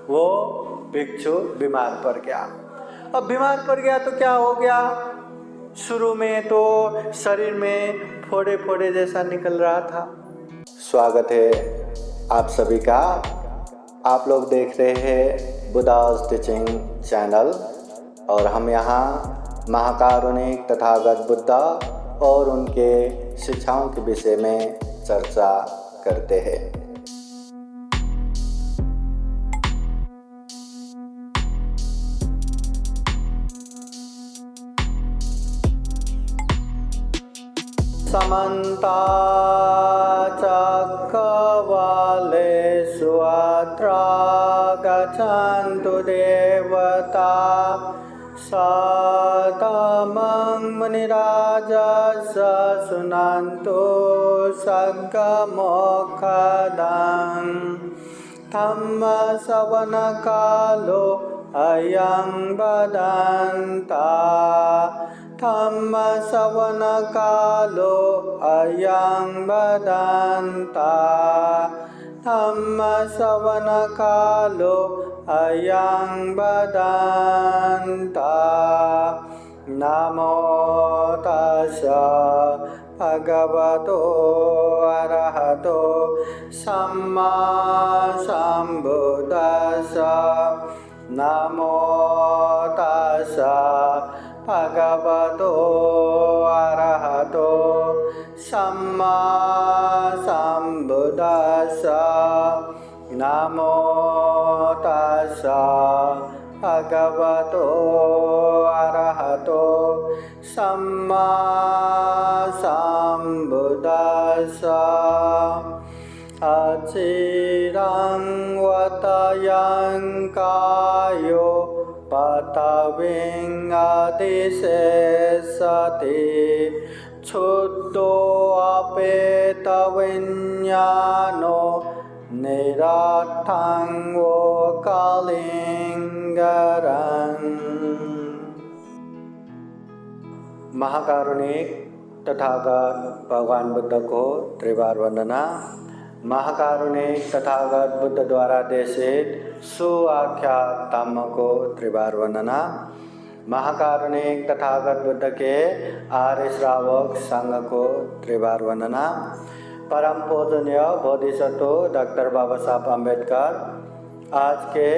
वो भिक्षु बीमार पड़ गया। अब बीमार पड़ गया तो क्या हो गया, शुरू में तो शरीर में फोड़े फोड़े जैसा निकल रहा था। स्वागत है आप सभी का। आप लोग देख रहे हैं बुद्धास टीचिंग चैनल और हम यहाँ महाकारुणिक तथागत बुद्धा और उनके शिक्षाओं के विषय में चर्चा करते हैं। समन्ता चक्रवालेषु अत्र गच्छन्तु देवता सततं मुनिराजस्य शृण्वन्तु सद्गमोक्षदं धम्मश्रवणकालो अयं वदन्ता धम्मश्रवणकालो अयं वदन्ता धम्मश्रवणकालो अयं वदन्ता। नमो तस्सै भगवतो अरहतो सम्मा सम्बुद्दस्सै। नमो तस्सै भगवतो अरहतो सम्मा सम्बुद्दस्सै। नमो तस्सै भगवतो अरहतो सम्मा सम्बुद्दस्सै। अचिरं वतयं कायो पृथिवीं अधिशेषति क्षुद्रोऽपेतविज्ञानो निरर्थं वो कलिंगरं। महाकारुणिक तथागत भगवान बुद्ध को त्रिवार वंदना। महाकारुणिक तथागत बुद्ध द्वारा देशित सुआख्यात धम्म को त्रिवार वंदना। महाकारुणिक तथागत बुद्ध के आर्य श्रावक संघ को त्रिवार वंदना। परम पूजनीय बोधिसत्व डॉक्टर बाबा साहब अम्बेडकर आज के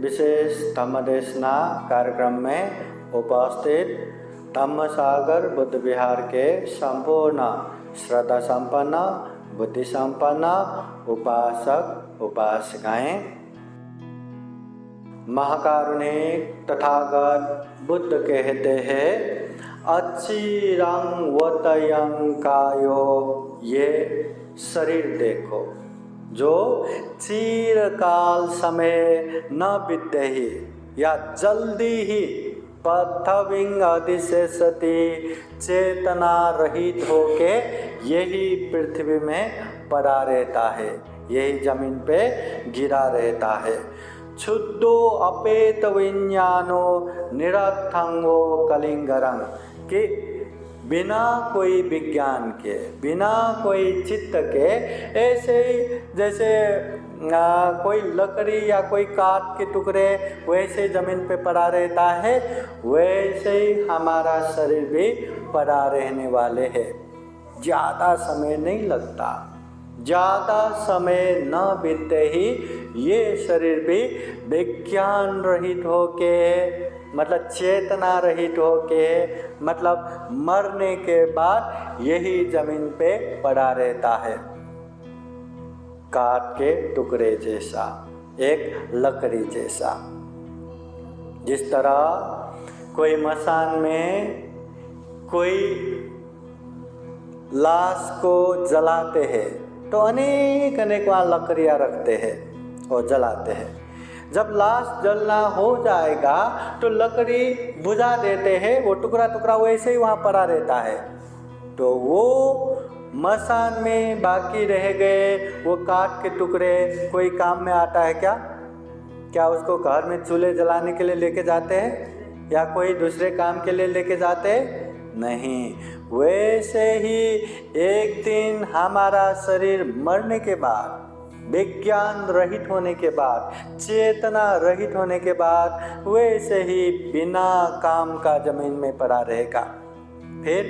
विशेष धम्मदेशना कार्यक्रम में उपस्थित धम्मसागर बुद्ध विहार के संपूर्ण श्रद्धा संपन्न बुद्धि संपन्न उपासक उपासिकाएं, महाकारुणिक तथागत बुद्ध कहते हैं अचिरं वतयं कायो, ये शरीर देखो जो चिरकाल समय न बीतते ही या जल्दी ही पृथिवीं अधिशेषति चेतना रहित होके यही पृथ्वी में पड़ा रहता है, यही जमीन पे गिरा रहता है। क्षुद्रो अपेत विज्ञानो निरर्थं वो कलिंगरं, कि बिना कोई विज्ञान के बिना कोई चित्त के ऐसे ही जैसे कोई लकड़ी या कोई काठ के टुकड़े वैसे जमीन पे पड़ा रहता है, वैसे ही हमारा शरीर भी पड़ा रहने वाले है। ज़्यादा समय नहीं लगता, ज़्यादा समय न बीतते ही ये शरीर भी विज्ञान रहित होके मतलब चेतना रहित होके मतलब मरने के बाद यही जमीन पे पड़ा रहता है, काठ के टुकड़े जैसा, एक लकड़ी जैसा। जिस तरह कोई मसान में कोई लाश को जलाते हैं तो अनेक अनेक वहाँ लकड़ियाँ रखते हैं और जलाते हैं। जब लाश जलना हो जाएगा तो लकड़ी बुझा देते हैं, वो टुकड़ा टुकड़ा वैसे ही वहाँ पड़ा रहता है। तो वो मसान में बाकी रह गए वो काठ के टुकड़े कोई काम में आता है क्या? क्या उसको घर में चूल्हे जलाने के लिए लेके जाते हैं या कोई दूसरे काम के लिए लेके जाते हैं? नहीं। वैसे ही एक दिन हमारा शरीर मरने के बाद विज्ञान रहित होने के बाद, चेतना रहित होने के बाद वैसे ही बिना काम का जमीन में पड़ा रहेगा। फिर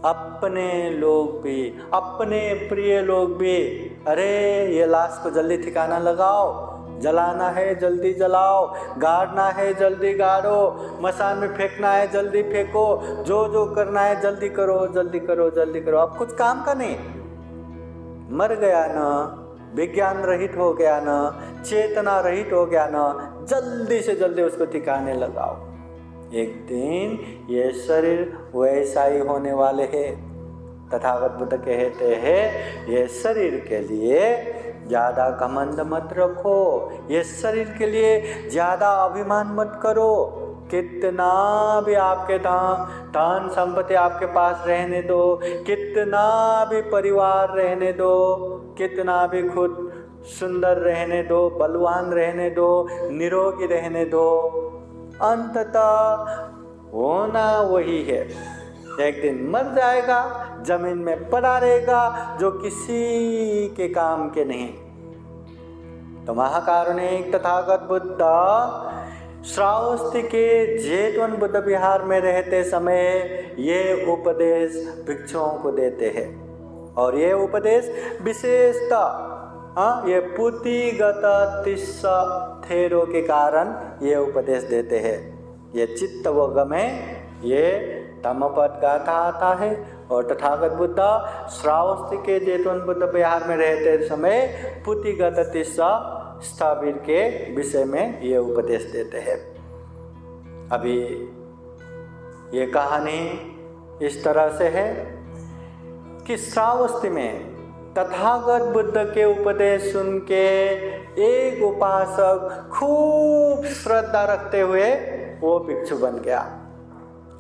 अपने लोग भी, अपने प्रिय लोग भी, अरे ये लाश को जल्दी ठिकाना लगाओ, जलाना है जल्दी जलाओ, गाड़ना है जल्दी गाड़ो, मसान में फेंकना है जल्दी फेंको, जो जो करना है जल्दी करो जल्दी करो जल्दी करो। अब कुछ काम का नहीं, मर गया ना, विज्ञान रहित हो गया ना, चेतना रहित हो गया ना, जल्दी से जल्दी उसको ठिकाने लगाओ। एक दिन ये शरीर वैसा ही होने वाले है। तथागत बुद्ध कहते हैं ये शरीर के लिए ज़्यादा घमंड मत रखो, ये शरीर के लिए ज़्यादा अभिमान मत करो। कितना भी आपके धन संपत्ति आपके पास रहने दो, कितना भी परिवार रहने दो, कितना भी खुद सुंदर रहने दो, बलवान रहने दो, निरोगी रहने दो, अंततः होना वही है। एक दिन मर जाएगा, जमीन में पड़ा रहेगा, जो किसी के काम के नहीं। तो महाकारुणिक तथागत बुद्ध श्रावस्ती के जेतवन बुद्ध विहार में रहते समय ये उपदेश भिक्षुओं को देते हैं। और ये उपदेश विशेषतः ये पुतिगत तिस्सा थेरो के कारण ये उपदेश देते हैं। ये चित्त वग में ये धम्मपद गाथा आता है। और तथागत बुद्ध श्रावस्ती के जेतवन बुद्ध विहार में रहते समय पुतिगत तिस्सा स्थावीर के विषय में ये उपदेश देते हैं। अभी ये कहानी इस तरह से है कि श्रावस्ती में तथागत बुद्ध के उपदेश सुन के एक उपासक खूब श्रद्धा रखते हुए वो भिक्षु बन गया।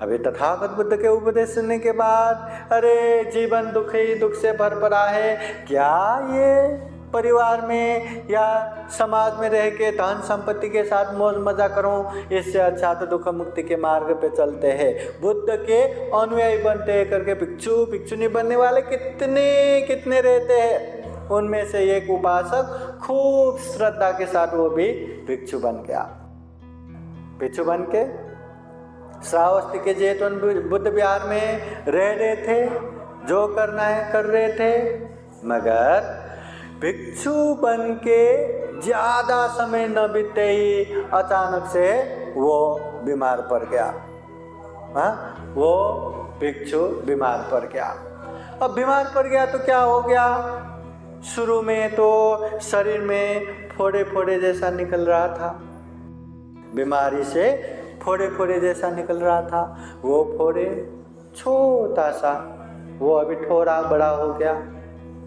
अभी तथागत बुद्ध के उपदेश सुनने के बाद अरे जीवन दुख ही दुख से भर पड़ा है, क्या ये परिवार में या समाज में रह के धन संपत्ति के साथ मौज मजा करूं, इससे अच्छा तो दुख मुक्ति के मार्ग पे चलते हैं, बुद्ध के अनुयायी बनते हैं करके भिक्षु भिक्षुनी बनने वाले कितने कितने रहते हैं। उनमें से एक उपासक खूब श्रद्धा के साथ वो भी भिक्षु बन गया। भिक्षु बन के श्रावस्ती के जेतवन बुद्ध विहार में रह रहे थे, जो करना है कर रहे थे, मगर भिक्षु बन के ज़्यादा समय न बीते ही अचानक से वो बीमार पड़ गया। वो भिक्षु बीमार पड़ गया। अब बीमार पड़ गया तो क्या हो गया, शुरू में तो शरीर में फोड़े फोड़े जैसा निकल रहा था, बीमारी से फोड़े फोड़े जैसा निकल रहा था। वो फोड़े छोटा सा, वो अभी थोड़ा बड़ा हो गया,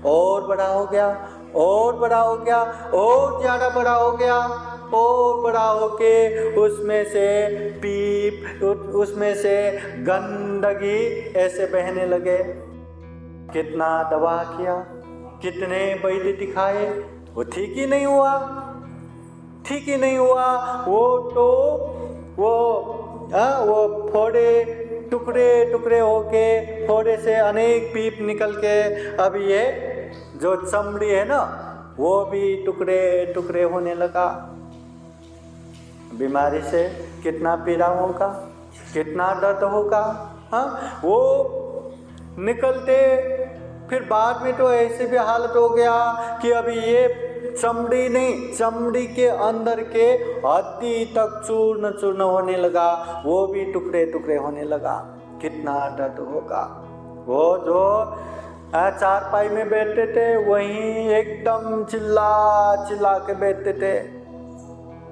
और बड़ा हो गया, और बड़ा हो गया, और ज़्यादा बड़ा हो गया, और बड़ा होके उसमें से पीप, उसमें से गंदगी ऐसे बहने लगे। कितना दवा किया, कितने वैद्य दिखाए, वो ठीक ही नहीं हुआ, ठीक ही नहीं हुआ। वो फोड़े टुकड़े टुकड़े होके, फोड़े से अनेक पीप निकल के अब ये जो चमड़ी है ना वो भी टुकड़े टुकड़े होने लगा। बीमारी से कितना पीड़ा होगा, कितना दर्द होगा। हाँ, वो निकलते फिर बाद में तो ऐसे भी हालत हो गया कि अभी ये चमड़ी नहीं, चमड़ी के अंदर के हड्डी तक चूर्ण चूर्ण होने लगा, वो भी टुकड़े टुकड़े होने लगा। कितना दर्द होगा। वो जो चारपाई में बैठते थे वहीं एकदम चिल्ला चिल्ला के बैठते थे।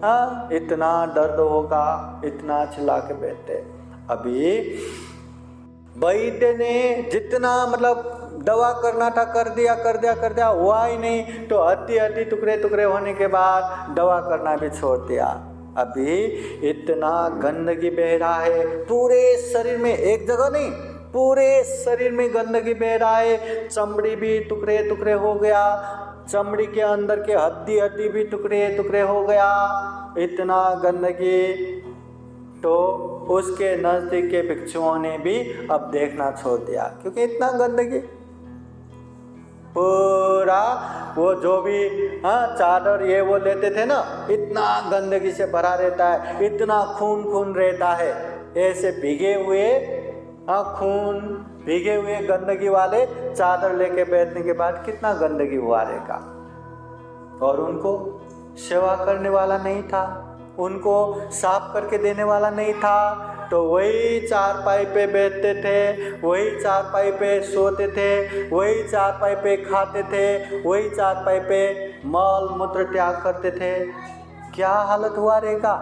हाँ, इतना दर्द होगा, इतना चिल्ला के बैठते। अभी वैद्य ने जितना मतलब दवा करना था कर दिया, हुआ ही नहीं, तो हड्डी हड्डी टुकड़े टुकड़े होने के बाद दवा करना भी छोड़ दिया। अभी इतना गंदगी बह रहा है पूरे शरीर में, एक जगह नहीं, पूरे शरीर में गंदगी बह रहा है। चमड़ी भी टुकड़े टुकड़े हो गया, चमड़ी के अंदर के हड्डी हड्डी भी टुकड़े टुकड़े हो गया, इतना गंदगी। तो उसके नज़दीक के भिक्षुओं ने भी अब देखना छोड़ दिया, क्योंकि इतना गंदगी। पूरा वो जो भी चादर ये वो लेते थे ना, इतना गंदगी से भरा रहता है, इतना खून खून रहता है। ऐसे भीगे हुए खून, भीगे हुए गंदगी वाले चादर लेके बैठने के बाद कितना गंदगी हुआ रहेगा। और उनको सेवा करने वाला नहीं था, उनको साफ करके देने वाला नहीं था। तो वही चारपाई पे बैठते थे, वही चारपाई पे सोते थे, वही चारपाई पे खाते थे, वही चारपाई पे मल मूत्र त्याग करते थे। क्या हालत हुआ रहेगा।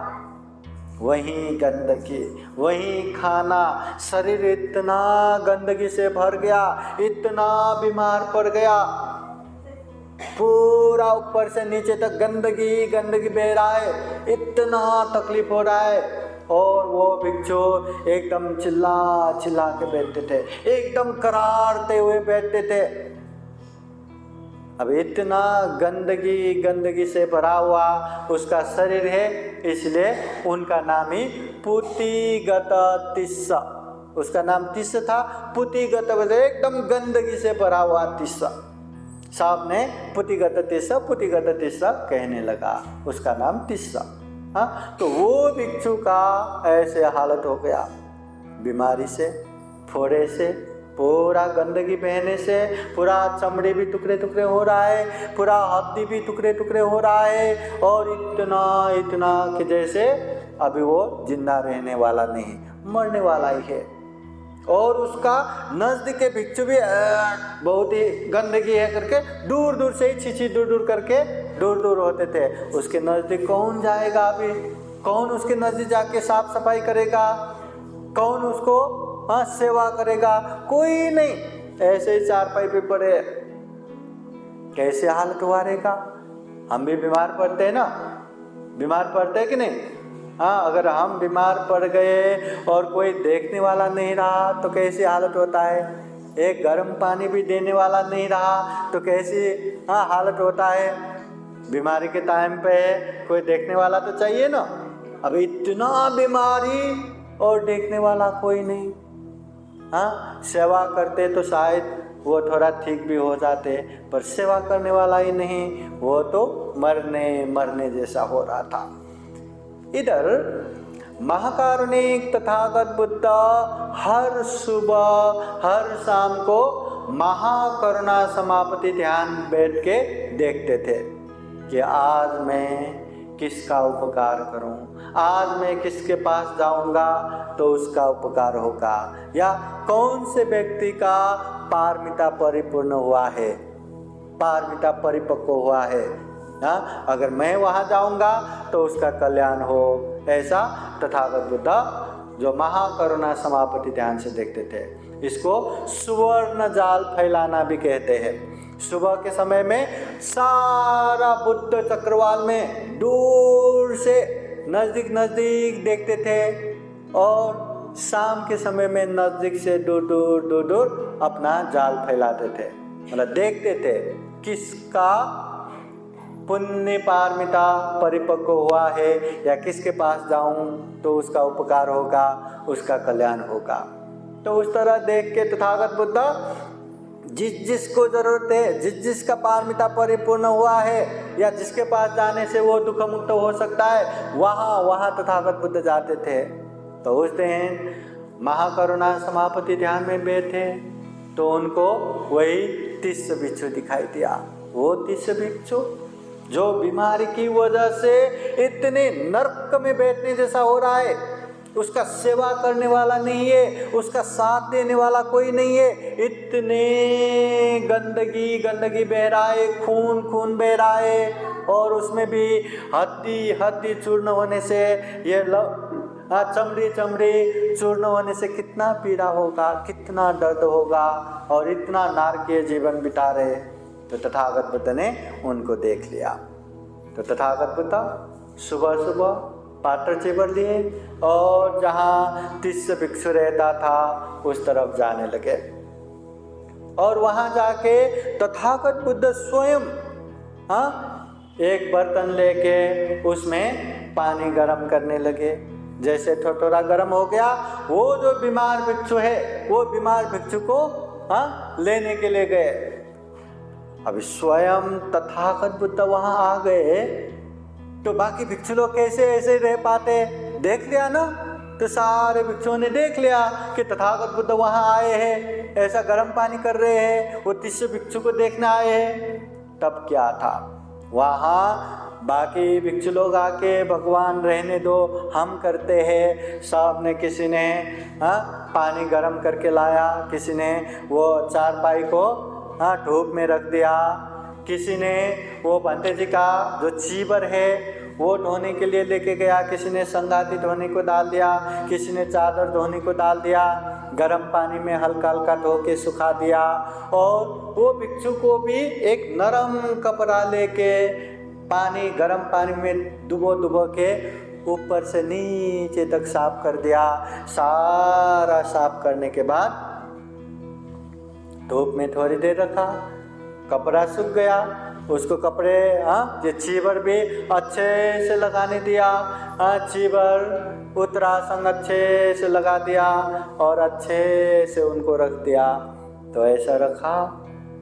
वही गंदगी, वही खाना, शरीर इतना गंदगी से भर गया, इतना बीमार पड़ गया, पूरा ऊपर से नीचे तक गंदगी गंदगी बह रहा है, इतना तकलीफ हो रहा है। और वो भिक्षु एकदम चिल्ला चिल्ला के बैठते थे, एकदम करारते हुए बैठते थे। अब इतना गंदगी गंदगी से भरा हुआ उसका शरीर है, इसलिए उनका नाम ही पुतिगत तिस्स, उसका नाम तिस्स था। पुतिगत एकदम गंदगी से भरा हुआ तिस्स, साहब ने पुतिगत तिस्स कहने लगा, उसका नाम तिस्स। तो वो भिक्षु का ऐसे हालत हो गया, बीमारी से, फोड़े से, पूरा गंदगी बहने से, पूरा चमड़ी भी टुकड़े टुकड़े हो रहा है, पूरा हड्डी भी टुकड़े टुकड़े हो रहा है, और इतना इतना कि जैसे अभी वो जिंदा रहने वाला नहीं, मरने वाला ही है। और उसका नजदीक के भिक्षु भी बहुत ही गंदगी है करके दूर दूर से ही छीछी दूर दूर करके दूर दूर होते थे। उसके नजदीक कौन जाएगा, अभी कौन उसके नजदीक जाके साफ सफाई करेगा, कौन उसको सेवा करेगा, कोई नहीं। ऐसे ही चारपाई पे पड़े, कैसे हालत हुआ रहेगा। हम भी बीमार पड़ते हैं ना, बीमार पड़ते हैं कि नहीं। अगर हम बीमार पड़ गए और कोई देखने वाला नहीं रहा तो कैसी हालत होता है। एक गर्म पानी भी देने वाला नहीं रहा तो कैसी हालत होता है। बीमारी के टाइम पे कोई देखने वाला तो चाहिए ना। अब इतना बीमारी और देखने वाला कोई नहीं। सेवा करते तो शायद वो थोड़ा ठीक भी हो जाते, पर सेवा करने वाला ही नहीं, वो तो मरने मरने जैसा हो रहा था। इधर महाकारुणिक तथागत बुद्ध हर सुबह हर शाम को महाकरुणा समापति ध्यान बैठ के देखते थे कि आज मैं किसका उपकार करूं, आज मैं किसके पास जाऊंगा तो उसका उपकार होगा, या कौन से व्यक्ति का पारमिता परिपूर्ण हुआ है, पारमिता परिपक्व हुआ है, अगर मैं वहां जाऊंगा तो उसका कल्याण हो। ऐसा तथागत बुद्ध जो महाकरुणा समापति ध्यान से देखते थे। इसको सुवर्ण जाल फैलाना भी कहते हैं। सुबह के समय में सारा बुद्ध चक्रवाल में दूर से नजदीक नजदीक देखते थे, और शाम के समय में नजदीक से दूर दूर दूर दूर अपना जाल फैलाते थे। मतलब देखते थे किसका पुण्य पारमिता परिपक्व हुआ है, या किसके पास जाऊं तो उसका उपकार होगा, उसका कल्याण होगा। तो उस तरह देख के तथागत बुद्ध जिसको जरूरत है, जिसका पारमिता परिपूर्ण हुआ है, या जिसके पास जाने से वो दुख मुक्त हो सकता है, वहाँ तथागत बुद्ध जाते थे। तो उस दिन महाकरुणा समापति ध्यान में बैठे तो उनको वही तिस्स भिक्षु दिखाई दिया। वो तिस्स भिक्षु जो बीमारी की वजह से इतने नरक में बैठने जैसा हो रहा है, उसका सेवा करने वाला नहीं है, उसका साथ देने वाला कोई नहीं है, इतने गंदगी गंदगी बह रहा है, खून खून बह रहा है, और उसमें भी हड्डी चूर्ण होने से, ये चमड़ी चूर्ण होने से कितना पीड़ा होगा, कितना दर्द होगा, और इतना नारकीय जीवन बिता रहे। तो तथागत बुद्ध ने उनको देख लिया। तो तथागत बुद्ध सुबह सुबह पात्र चिबर लिए और जहाँ तिस्स भिक्षु रहता था उस तरफ जाने लगे, और वहाँ जाके तथागत बुद्ध स्वयं एक बर्तन लेके उसमें पानी गर्म करने लगे। जैसे थोड़ा गर्म हो गया, वो जो बीमार भिक्षु है वो बीमार भिक्षु को लेने के लिए गए। अभी स्वयं तथागत बुद्ध वहां आ गए तो बाकी भिक्षु लोग कैसे ऐसे रह पाते? देख लिया ना, तो सारे भिक्षुओं ने देख लिया कि तथागत बुद्ध वहां आए हैं, ऐसा गर्म पानी कर रहे हैं, वो 30 भिक्षु को देखने आए हैं। तब क्या था, वहां बाकी भिक्षु लोग आके भगवान रहने दो, हम करते हैं। सब ने, किसी ने पानी गर्म करके लाया, किसी ने वो चारपाई को धूप में रख दिया, किसी ने वो भंते जी का जो चीबर है वो धोने के लिए लेके गया, किसी ने संगाती धोने को डाल दिया, किसी ने चादर धोने को डाल दिया, गर्म पानी में हल्का हल्का धो के सुखा दिया। और वो भिक्षु को भी एक नरम कपड़ा लेके पानी, गर्म पानी में डुबो के ऊपर से नीचे तक साफ कर दिया। सारा साफ करने के बाद धूप में थोड़ी देर रखा, कपड़ा सूख गया, उसको कपड़े ये चीबर भी अच्छे से लगाने दिया, चीबर उत्तरासन अच्छे से लगा दिया और अच्छे से उनको रख दिया। तो ऐसा रखा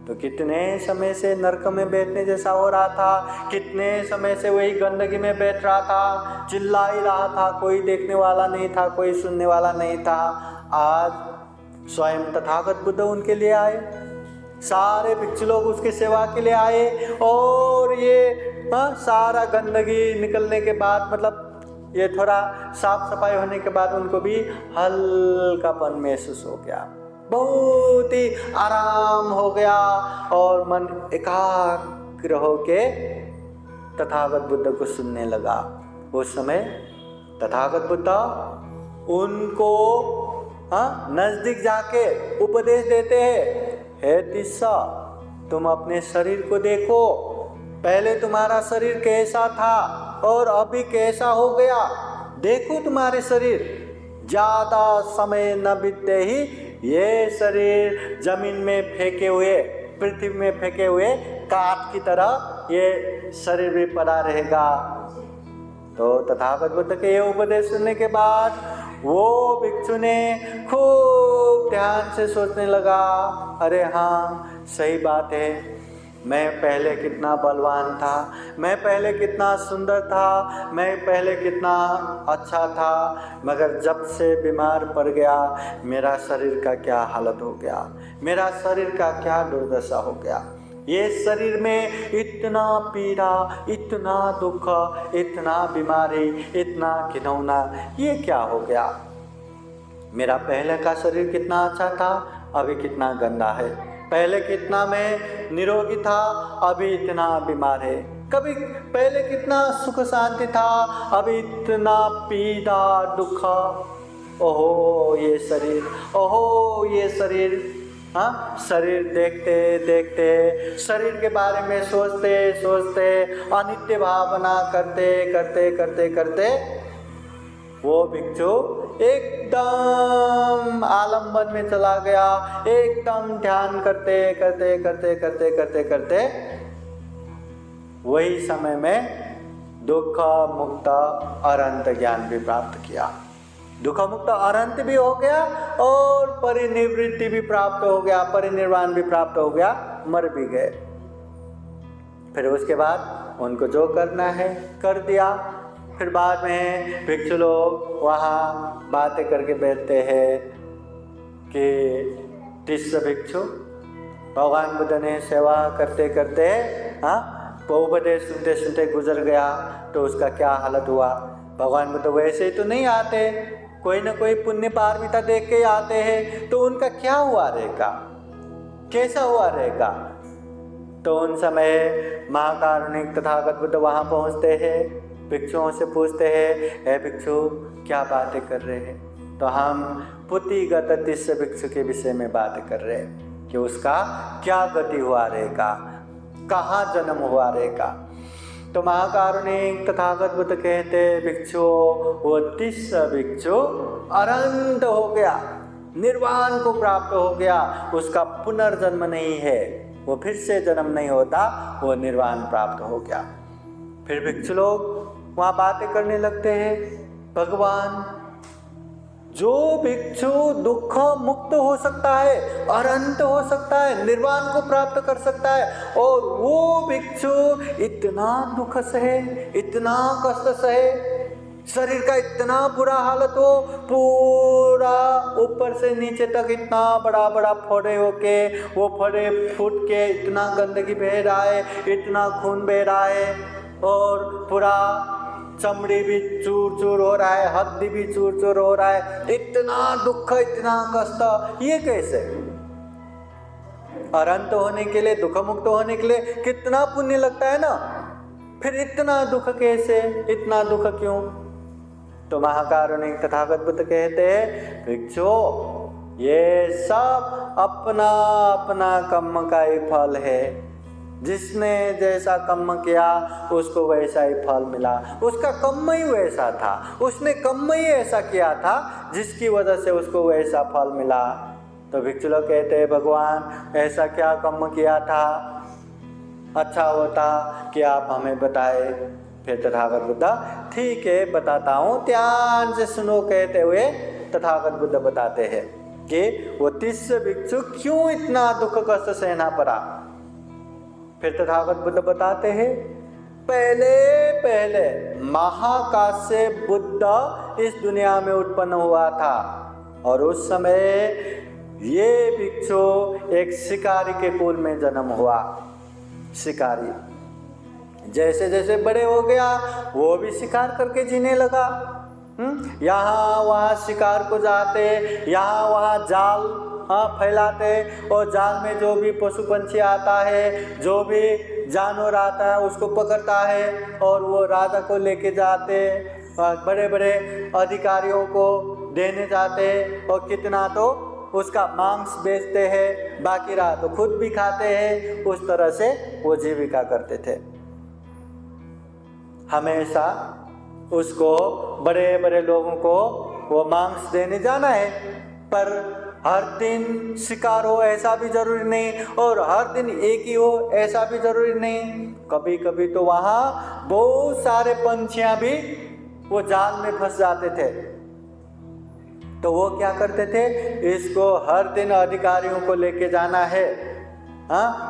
तो कितने समय से नरक में बैठने जैसा हो रहा था, कितने समय से वही गंदगी में बैठ रहा था, चिल्ला ही रहा था, कोई देखने वाला नहीं था, कोई सुनने वाला नहीं था। आज स्वयं तथागत बुद्ध उनके लिए आए, सारे भिक्षु लोग उसकी सेवा के लिए आए और ये सारा गंदगी निकलने के बाद, मतलब ये थोड़ा साफ सफाई होने के बाद उनको भी हल्कापन महसूस हो गया, बहुत ही आराम हो गया और मन एकाग्र होके तथागत बुद्ध को सुनने लगा। उस समय तथागत बुद्ध उनको नजदीक जाके उपदेश देते हैं, हे तिस्सा, तुम अपने शरीर को देखो, पहले तुम्हारा शरीर कैसा था और अभी कैसा हो गया, देखो तुम्हारे शरीर, ज्यादा समय न बीतते ही ये शरीर जमीन में फेंके हुए, पृथ्वी में फेंके हुए काट की तरह ये शरीर भी पड़ा रहेगा। तो तथागत बुद्ध के ये उपदेश सुनने के बाद वो भिक्षु ने खूब ध्यान से सोचने लगा, अरे हाँ सही बात है, मैं पहले कितना बलवान था, मैं पहले कितना सुंदर था, मैं पहले कितना अच्छा था, मगर जब से बीमार पड़ गया मेरा शरीर का क्या हालत हो गया, मेरा शरीर का क्या दुर्दशा हो गया। ये शरीर में इतना पीड़ा, इतना दुख, इतना बीमारी, इतना घिनौना, ये क्या हो गया। मेरा पहले का शरीर कितना अच्छा था, अभी कितना गंदा है, पहले कितना मैं निरोगी था, अभी इतना बीमार है, कभी पहले कितना सुख शांति था, अभी इतना पीड़ा दुख। ओहो ये शरीर, ओहो ये शरीर। शरीर देखते देखते, शरीर के बारे में सोचते सोचते, अनित्य भावना करते करते करते करते वो भिक्षु एकदम आलंबन में चला गया, एकदम ध्यान करते करते करते करते करते करते वही समय में दुख मुक्त अनंत ज्ञान भी प्राप्त किया। दुख मुक्त अनंत भी हो गया और परिनिवृत्ति भी प्राप्त हो गया, परिनिर्वाण भी प्राप्त हो गया, मर भी गए। फिर उसके बाद उनको जो करना है कर दिया। फिर बाद में भिक्षु लोग वहाँ बातें करके बैठते हैं कि 30 भिक्षु भगवान बुद्ध ने सेवा करते करते उपदेश सुनते सुनते गुजर गया, तो उसका क्या हालत हुआ। भगवान बुद्ध वैसे ही तो नहीं आते, कोई ना कोई पुण्य पारमिता देख के आते हैं, तो उनका क्या हुआ रहेगा, कैसा हुआ रहेगा। तो उन समय महाकारुणिक तथागत बुद्ध वहाँ पहुँचते हैं, भिक्षुओं से पूछते हैं, हे भिक्षु क्या बातें कर रहे हैं। तो हम पुतिगत 30 भिक्षु के विषय में बातें कर रहे हैं कि उसका क्या गति हुआ रहेगा, कहाँ जन्म हुआ रहेगा। तो महाकारुणिक तथागत बुद्ध कहते, भिक्षु वो 30 भिक्षु अनंत हो गया, निर्वाण को प्राप्त हो गया, उसका पुनर्जन्म नहीं है, वो फिर से जन्म नहीं होता, वो निर्वाण प्राप्त हो गया। फिर भिक्षु लोग वहाँ बातें करने लगते हैं, भगवान जो भिक्षु दुख मुक्त हो सकता है, अनंत हो सकता है, निर्वाण को प्राप्त कर सकता है, और वो भिक्षु इतना दुख सहे, इतना कष्ट सहे, शरीर का इतना बुरा हालत हो, पूरा ऊपर से नीचे तक इतना बड़ा बड़ा फोड़े होके, वो फोड़े फूट के इतना गंदगी बह रहा है, इतना खून बह रहा है, और पूरा चमड़ी भी चूर चूर हो रहा है, हड्डी भी चूर चूर हो रहा है, इतना दुख, इतना कष्ट, ये कैसे? अनंत होने के लिए, दुख मुक्त होने के लिए कितना पुण्य लगता है ना, फिर इतना दुख कैसे, इतना दुख क्यों? तो महाकारुणिक तथागत बुद्ध कहते हैं, भिक्षु ये सब अपना अपना कर्म का ही फल है, जिसने जैसा कर्म किया उसको वैसा ही फल मिला, उसका कर्म ही वैसा था, उसने कर्म ही ऐसा किया था जिसकी वजह से उसको वैसा फल मिला। तो भिक्षु लोग कहते हैं, भगवान ऐसा क्या कर्म किया था, अच्छा होता कि आप हमें बताए। फिर तथागत बुद्ध, ठीक है बताता हूँ, ध्यान से सुनो, कहते हुए तथागत बुद्ध बताते हैं कि वो 30 भिक्षु क्यों इतना दुख कष्ट सहना पड़ा। फिर तथागत बुद्ध बताते हैं, पहले पहले महाकाश्य बुद्ध इस दुनिया में उत्पन्न हुआ था, और उस समय ये भिक्षु एक शिकारी के कुल में जन्म हुआ। शिकारी जैसे जैसे बड़े हो गया वो भी शिकार करके जीने लगा। यहाँ वहाँ शिकार को जाते, यहाँ वहाँ जाल फैलाते, और जाल में जो भी पशु पंछी आता है, जो भी जानवर आता है उसको पकड़ता है, और वो राजा को लेके जाते, बड़े बड़े अधिकारियों को देने जाते, और कितना तो उसका मांस बेचते हैं, बाकी रहा तो खुद भी खाते हैं। उस तरह से वो जीविका करते थे। हमेशा उसको बड़े बड़े लोगों को वो मांस देने जाना है, पर हर दिन शिकार हो ऐसा भी जरूरी नहीं, और हर दिन एक ही हो ऐसा भी जरूरी नहीं। कभी कभी तो वहाँ बहुत सारे पंछियाँ भी वो जाल में फंस जाते थे। तो वो क्या करते थे, इसको हर दिन अधिकारियों को लेके जाना है,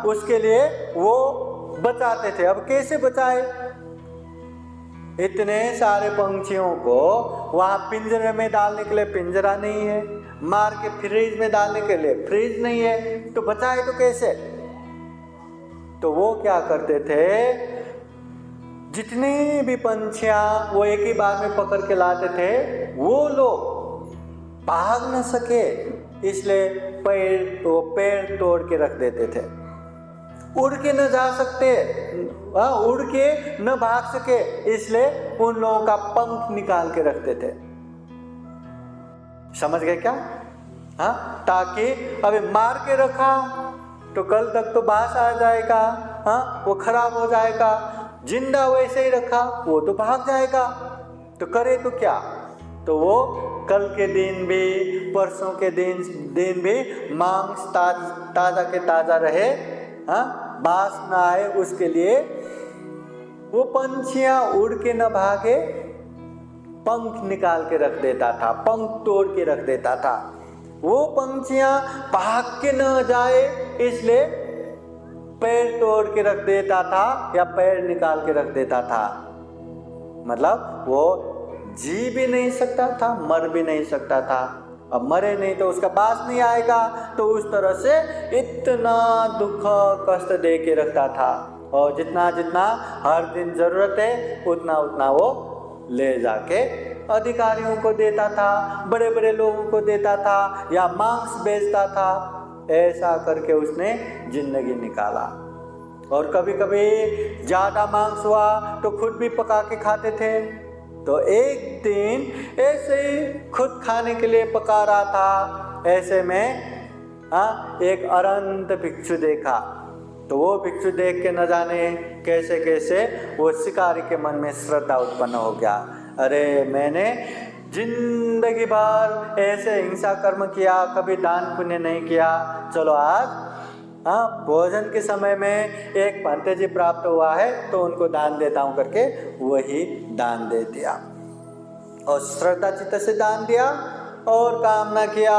उसके लिए वो बचाते थे। अब कैसे बचाए? इतने सारे पंछियों को वहाँ पिंजरे में डालने के लिए पिंजरा नहीं है, मार के फ्रिज में डालने के लिए फ्रिज नहीं है, तो बचाए तो कैसे? तो वो क्या करते थे, जितनी भी पंछियां वो एक ही बार में पकड़ के लाते थे, वो लोग भाग न सके इसलिए पेड़ तोड़ के रख देते थे। उड़ के न जा सकते, उड़ के न भाग सके, इसलिए उन लोगों का पंख निकाल के रखते थे। समझ गए क्या? ताकि अभी मार के रखा तो कल तक तो बास आ जाएगा, वो खराब हो जाएगा। जिंदा वैसे ही रखा वो तो भाग जाएगा, तो करे तो क्या? तो वो कल के दिन भी, परसों के दिन भी मांस ताजा के ताजा रहे, बास ना आए, उसके लिए वो पंछियां उड़ के न भागे, पंख निकाल के रख देता था, पंख तोड़ के रख देता था। वो पंछियां भाग के न जाए इसलिए पैर तोड़ के रख देता था या पैर निकाल के रख देता था। मतलब वो जी भी नहीं सकता था, मर भी नहीं सकता था। अब मरे नहीं तो उसका बास नहीं आएगा, तो उस तरह से इतना दुख कष्ट दे के रखता था। और जितना जितना हर दिन जरूरत है उतना उतना वो ले जाके अधिकारियों को देता था, बड़े बड़े लोगों को देता था, या मांस बेचता था। ऐसा करके उसने जिंदगी निकाला। और कभी कभी ज़्यादा मांस हुआ तो खुद भी पका के खाते थे। तो एक दिन ऐसे ही खुद खाने के लिए पका रहा था, ऐसे में एक अनंत भिक्षु देखा। तो वो भिक्षु देख के न जाने कैसे कैसे वो शिकारी के मन में श्रद्धा उत्पन्न हो गया। अरे मैंने जिंदगी भर ऐसे हिंसा कर्म किया, कभी दान पुण्य नहीं किया, चलो आज भोजन के समय में एक पंते जी प्राप्त हुआ है तो उनको दान देता हूँ करके वही दान दे दिया। और श्रद्धा चित्त से दान दिया और कामना किया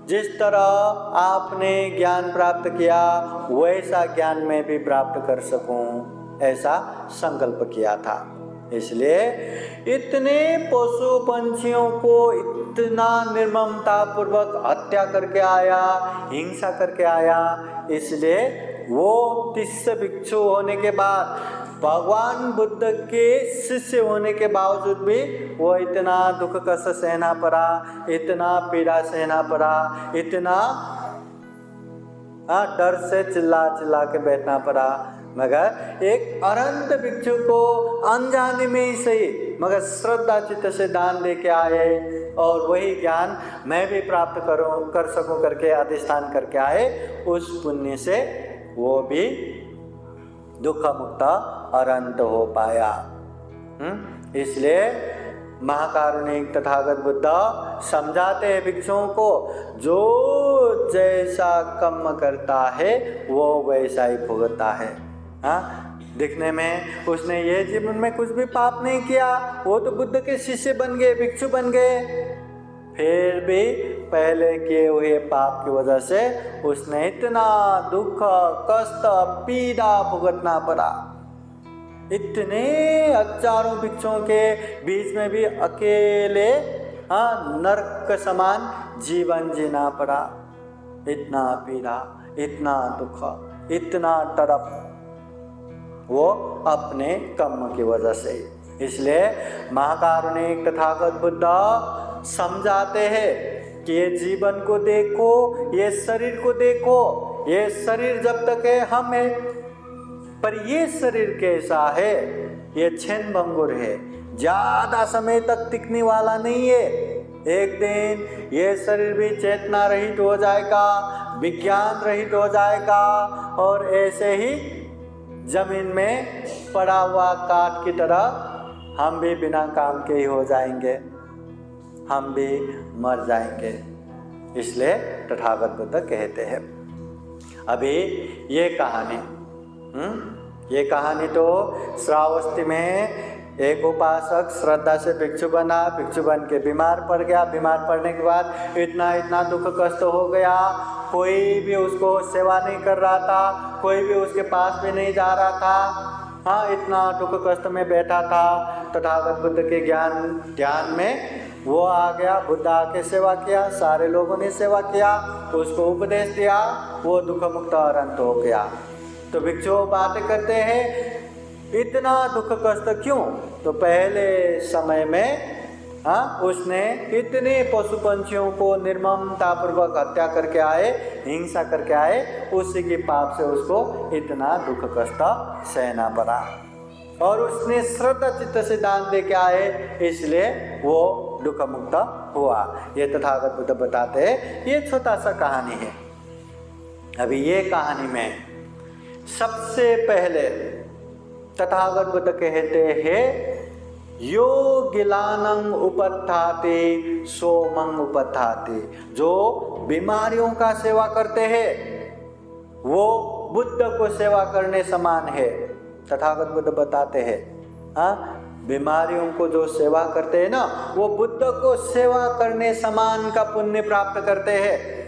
जिस तरह आपने ज्ञान प्राप्त किया वैसा ज्ञान मैं भी प्राप्त कर सकूं, ऐसा संकल्प किया था। इसलिए इतने पशु पंछियों को इतना निर्ममता पूर्वक हत्या करके आया, हिंसा करके आया। इसलिए वो शिष्य भिक्षु होने के बाद, भगवान बुद्ध के शिष्य होने के बावजूद भी वो इतना दुख कष्ट सहना पड़ा, इतना पीड़ा सहना पड़ा, इतना डर से चिल्ला चिल्ला के बैठना पड़ा। मगर एक अरंत भिक्षु को अनजाने में ही सही मगर श्रद्धा चित्त से दान दे के आए और वही ज्ञान मैं भी प्राप्त कर सकूं करके अधिष्ठान करके आए, उस पुण्य से वो भी दुख मुक्त अरंत हो पाया। इसलिए महाकारुणिक तथागत बुद्ध समझाते हैं भिक्षुओं को, जो जैसा कर्म करता है वो वैसा ही भुगतता है। दिखने में उसने ये जीवन में कुछ भी पाप नहीं किया, वो तो बुद्ध के शिष्य बन गए, भिक्षु बन गए, फिर भी पहले किए हुए पाप की वजह से उसने इतना दुख कष्ट पीड़ा भुगतना पड़ा। इतने हजारों भिक्षुओं के बीच में भी अकेले नरक समान जीवन जीना पड़ा। इतना पीड़ा, इतना दुख, इतना तड़प, वो अपने कर्म की वजह से। इसलिए महाकारुणिक तथागत बुद्ध समझाते हैं कि ये जीवन को देखो, ये शरीर को देखो, ये शरीर जब तक है हम है, पर ये शरीर कैसा है, ये क्षण भंगुर है, ज्यादा समय तक टिकने वाला नहीं है। एक दिन ये शरीर भी चेतना रहित हो जाएगा, विज्ञान रहित हो जाएगा और ऐसे ही जमीन में पड़ा हुआ काठ की तरह हम भी बिना काम के ही हो जाएंगे, हम भी मर जाएंगे। इसलिए तथागत बुद्ध कहते हैं। अभी ये कहानी तो श्रावस्ती में एक उपासक श्रद्धा से भिक्षु बना, भिक्षु बन के बीमार पड़ गया, बीमार पड़ने के बाद इतना दुख कष्ट हो गया, कोई भी उसको सेवा नहीं कर रहा था, कोई भी उसके पास भी नहीं जा रहा था, इतना दुख कष्ट में बैठा था। तथागत बुद्ध के ध्यान में वो आ गया, बुद्ध आके सेवा किया, सारे लोगों ने सेवा किया, उसको उपदेश दिया, वो दुख मुक्त अरंत हो गया। तो भिक्षु बातें करते हैं इतना दुख कष्ट क्यों? तो पहले समय में उसने इतने पशु पंछियों को निर्ममता पूर्वक हत्या करके आए, हिंसा करके आए, उसी के पाप से उसको इतना दुख कष्ट सहना पड़ा। और उसने श्रद्धा चित्त से दान दे के आए, इसलिए वो दुख मुक्त हुआ। ये तथागत बुद्ध बताते हैं। ये छोटा सा कहानी है। अभी ये कहानी में सबसे पहले तथागत बुद्ध कहते हैं, यो गिलानं उपत्थाते सोमं उपत्थाते। जो बीमारियों का सेवा करते हैं वो बुद्ध को सेवा करने समान है। तथागत बुद्ध बताते हैं, बीमारियों को जो सेवा करते हैं ना, वो बुद्ध को सेवा करने समान का पुण्य प्राप्त करते हैं।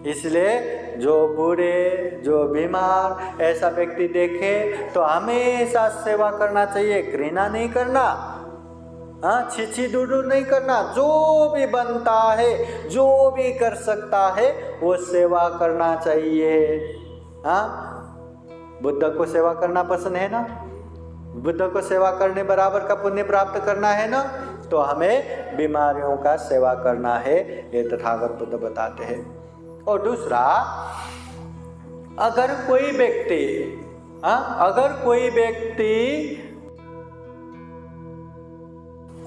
इसलिए जो बूढ़े, जो बीमार ऐसा व्यक्ति देखे तो हमेशा सेवा करना चाहिए, घृणा नहीं करना, छीछी दूर नहीं करना। जो भी बनता है, जो भी कर सकता है, वो सेवा करना चाहिए। बुद्ध को सेवा करना पसंद है ना, बुद्ध को सेवा करने बराबर का पुण्य प्राप्त करना है ना, तो हमें बीमारियों का सेवा करना है, ये तथागत बुद्ध बताते हैं। और दूसरा, अगर कोई व्यक्ति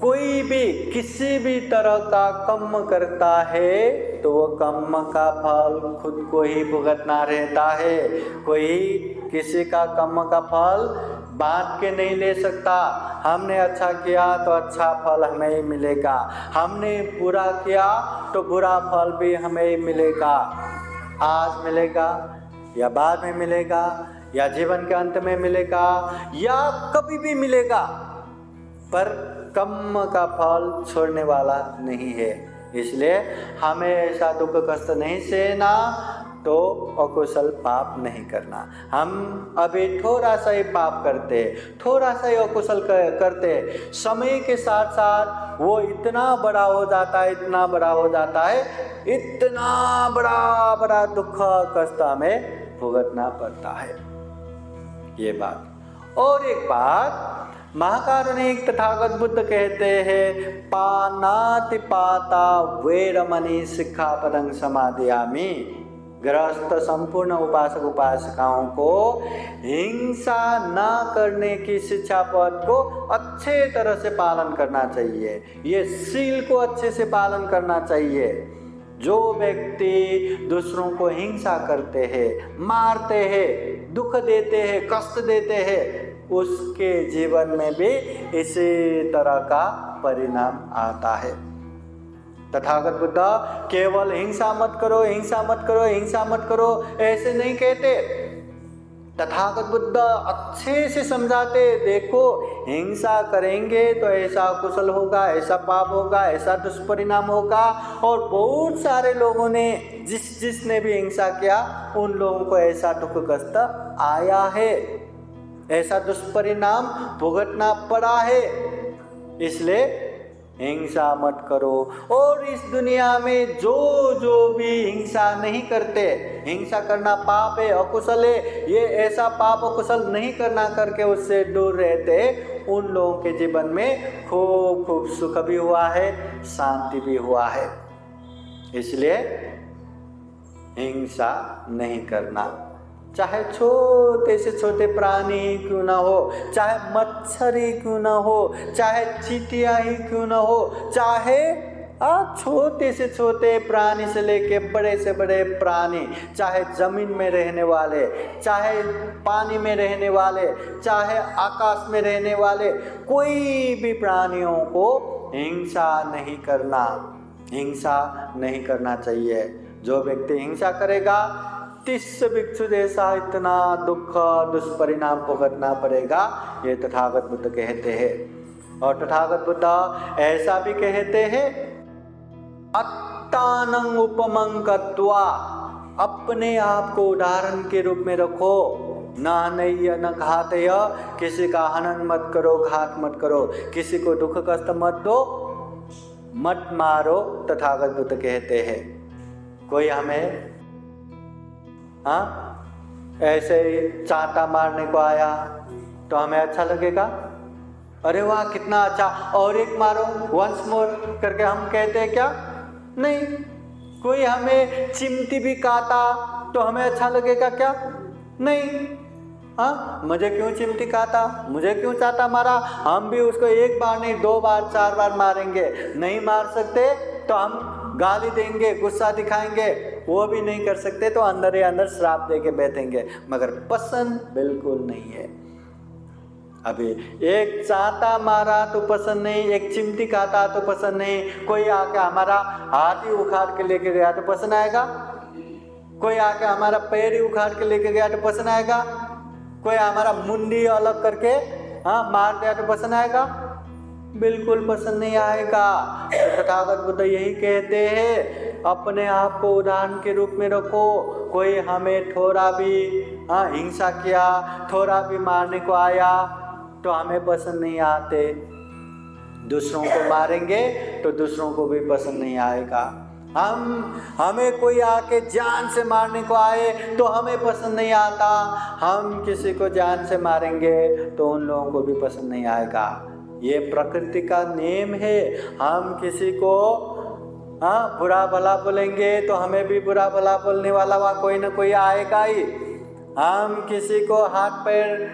कोई भी किसी भी तरह का कर्म करता है तो वो कर्म का फल खुद को ही भुगतना रहता है। कोई किसी का कर्म का फल बांट के नहीं ले सकता। हमने अच्छा किया तो अच्छा फल हमें ही मिलेगा, हमने बुरा किया तो बुरा फल भी हमें ही मिलेगा। आज मिलेगा या बाद में मिलेगा या जीवन के अंत में मिलेगा या कभी भी मिलेगा, पर कर्म का फल छोड़ने वाला नहीं है। इसलिए हमें ऐसा दुख कष्ट नहीं सहना, तो अकुशल पाप नहीं करना। हम अभी थोड़ा सा ही पाप करते, थोड़ा सा ही अकुशल करते, समय के साथ साथ वो इतना बड़ा हो जाता है, इतना बड़ा हो जाता है, इतना बड़ा बड़ा दुख कष्ट हमें भुगतना पड़ता है। ये बात। और एक बात महाकारुणिक तथागत बुद्ध कहते हैं, पानातिपाता वैरमणि सिक्खापदं समादयामि। गृहस्थ संपूर्ण उपासक उपासिकाओं को हिंसा न करने की शिक्षा पद को अच्छे तरह से पालन करना चाहिए। ये सील को अच्छे से पालन करना चाहिए। जो व्यक्ति दूसरों को हिंसा करते हैं, मारते हैं, दुख देते हैं, कष्ट देते हैं, उसके जीवन में भी इसी तरह का परिणाम आता है। तथागत बुद्ध केवल हिंसा मत करो, हिंसा मत करो, हिंसा मत करो ऐसे नहीं कहते। तथागत बुद्ध अच्छे से समझाते, देखो हिंसा करेंगे तो ऐसा कुशल होगा, ऐसा पाप होगा, ऐसा दुष्परिणाम होगा। और बहुत सारे लोगों ने जिसने भी हिंसा किया उन लोगों को ऐसा दुख कष्ट आया है, ऐसा दुष्परिणाम भुगतना पड़ा है। इसलिए हिंसा मत करो। और इस दुनिया में जो भी हिंसा नहीं करते, हिंसा करना पाप है, अकुशल है, ये ऐसा पाप अकुशल नहीं करना करके उससे दूर रहते, उन लोगों के जीवन में खूब खूब सुख भी हुआ है, शांति भी हुआ है। इसलिए हिंसा नहीं करना। चाहे छोटे से छोटे प्राणी क्यों ना हो, चाहे मच्छर ही क्यों ना हो, चाहे चींटियां ही क्यों ना हो, चाहे छोटे से छोटे प्राणी से लेके बड़े से बड़े प्राणी, चाहे जमीन में रहने वाले, चाहे पानी में रहने वाले, चाहे आकाश में रहने वाले, कोई भी प्राणियों को हिंसा नहीं करना, हिंसा नहीं करना चाहिए। जो व्यक्ति हिंसा करेगा 30 भिक्षु जैसा इतना दुख दुष्परिणाम भुगतना पड़ेगा, ये तथागत बुद्ध कहते हैं। और तथागत बुद्ध ऐसा भी कहते हैं, अत्तानं उपमं कत्वा, अपने आप को उदाहरण के रूप में रखो। न नैय न घातय, किसी का हनन मत करो, घात मत करो, किसी को दुख कष्ट मत दो, मत मारो। तथागत बुद्ध कहते हैं कोई हमें ऐसे ही चांटा मारने को आया तो हमें अच्छा लगेगा, अरे वाह कितना अच्छा, और एक मारो, वंस मोर करके हम कहते हैं क्या? नहीं। कोई हमें चिमटी भी काटा तो हमें अच्छा लगेगा क्या? नहीं। मुझे क्यों चिमटी काटा, मुझे क्यों चांटा मारा, हम भी उसको एक बार नहीं 2 बार 4 बार मारेंगे। नहीं मार सकते तो हम गाली देंगे, गुस्सा दिखाएंगे, वो भी नहीं कर सकते तो अंदर ही अंदर श्राप दे के बैठेंगे, मगर पसंद बिल्कुल नहीं है। अभी एक चांटा मारा तो पसंद नहीं, एक चिमटी काटा तो पसंद नहीं, कोई आके हमारा हाथ ही उखाड़ के लेके गया तो पसंद आएगा? कोई आके हमारा पैर ही उखाड़ के लेके गया तो पसंद आएगा? कोई हमारा मुंडी अलग करके मार दिया तो पसंद आएगा? बिल्कुल पसंद नहीं आएगा। तो तथागत बुद्ध यही कहते हैं, अपने आप को उदाहरण के रूप में रखो। कोई हमें थोड़ा भी हिंसा किया, थोड़ा भी मारने को आया तो हमें पसंद नहीं आते। दूसरों को मारेंगे तो दूसरों को भी पसंद नहीं आएगा। हमें कोई आके जान से मारने को आए तो हमें पसंद नहीं आता। हम किसी को जान से मारेंगे तो उन लोगों को भी पसंद नहीं आएगा। ये प्रकृति का नियम है। हम किसी को बुरा भला बोलेंगे तो हमें भी बुरा भला बोलने वाला वहाँ कोई ना कोई आएगा ही। हम किसी को हाथ पैर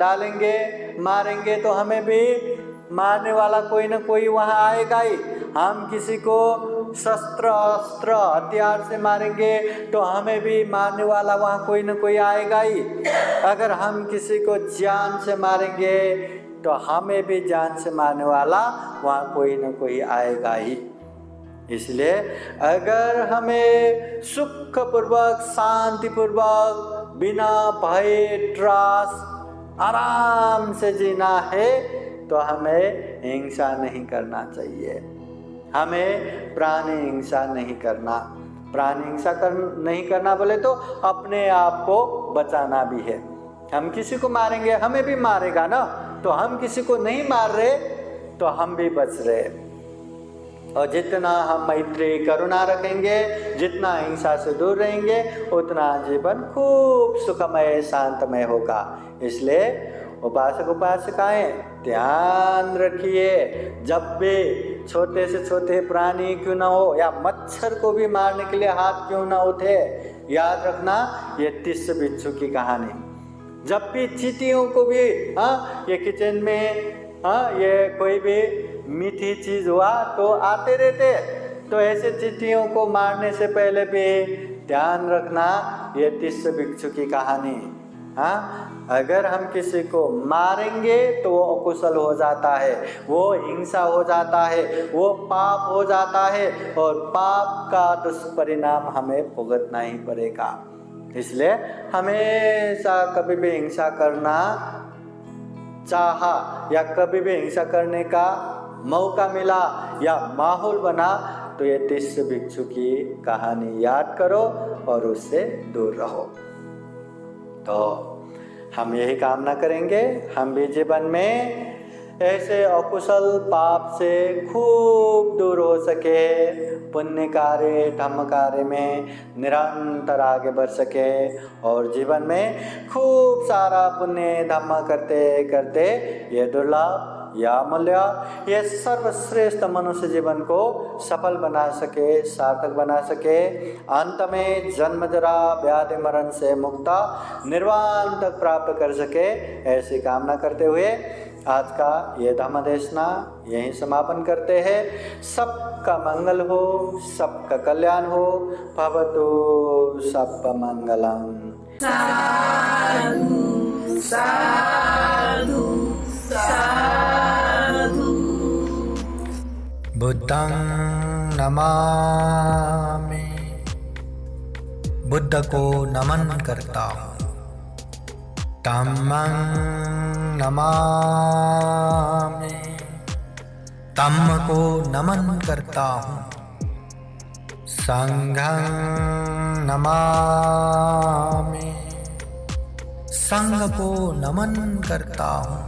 डालेंगे, मारेंगे तो हमें भी मारने वाला कोई ना कोई वहाँ आएगा ही। हम किसी को शस्त्र अस्त्र हथियार से मारेंगे तो हमें भी मारने वाला वहाँ कोई ना कोई आएगा ही। अगर हम किसी को जान से मारेंगे तो हमें भी जान से मारने वाला वहाँ कोई ना कोई आएगा ही। इसलिए अगर हमें सुखपूर्वक शांतिपूर्वक बिना भय त्रास आराम से जीना है तो हमें हिंसा नहीं करना चाहिए। हमें प्राणी हिंसा नहीं करना। प्राणी हिंसा नहीं करना बोले तो अपने आप को बचाना भी है। हम किसी को मारेंगे, हमें भी मारेगा ना, तो हम किसी को नहीं मार रहे तो हम भी बच रहे। और जितना हम मैत्री करुणा रखेंगे, जितना हिंसा से दूर रहेंगे, उतना जीवन खूब सुखमय शांतमय होगा। इसलिए उपासक उपासिकाएं ध्यान रखिए, जब भी छोटे से छोटे प्राणी क्यों ना हो या मच्छर को भी मारने के लिए हाथ क्यों ना उठे, याद रखना ये 30 बिच्छू की कहानी। जब भी चींटियों को भी ये किचन में ये कोई भी मीठी चीज हुआ तो आते रहते, तो ऐसे चींटियों को मारने से पहले भी ध्यान रखना ये 30 बिच्छू की कहानी। अगर हम किसी को मारेंगे तो वो अकुशल हो जाता है, वो हिंसा हो जाता है, वो पाप हो जाता है, और पाप का दुष्परिणाम हमें भुगतना ही पड़ेगा। इसलिए हमेशा कभी भी हिंसा करना चाहा या कभी भी हिंसा करने का मौका मिला या माहौल बना तो ये 30 भिक्षु की कहानी याद करो और उससे दूर रहो। तो हम यही कामना करेंगे, हम भी जीवन में ऐसे अकुशल पाप से खूब दूर हो सके, पुण्य कार्य धर्म कार्य में निरंतर आगे बढ़ सके, और जीवन में खूब सारा पुण्य धर्म करते करते ये दुर्लभ या अमूल्य ये सर्वश्रेष्ठ मनुष्य जीवन को सफल बना सके, सार्थक बना सके, अंत में जन्म जरा व्याधि मरण से मुक्ता निर्वाण तक प्राप्त कर सके, ऐसी कामना करते हुए आज का ये धम्म देशना यहीं समापन करते हैं। सबका मंगल हो, सबका कल्याण हो, भवतु सबका मंगलम। साधु साधु साधु। बुद्धं नमामि, बुद्ध को नमन करता हूँ। धम्मं नमामि, धम्म को नमन करता हूँ। संघं नमामि, संघ को नमन करता हूँ।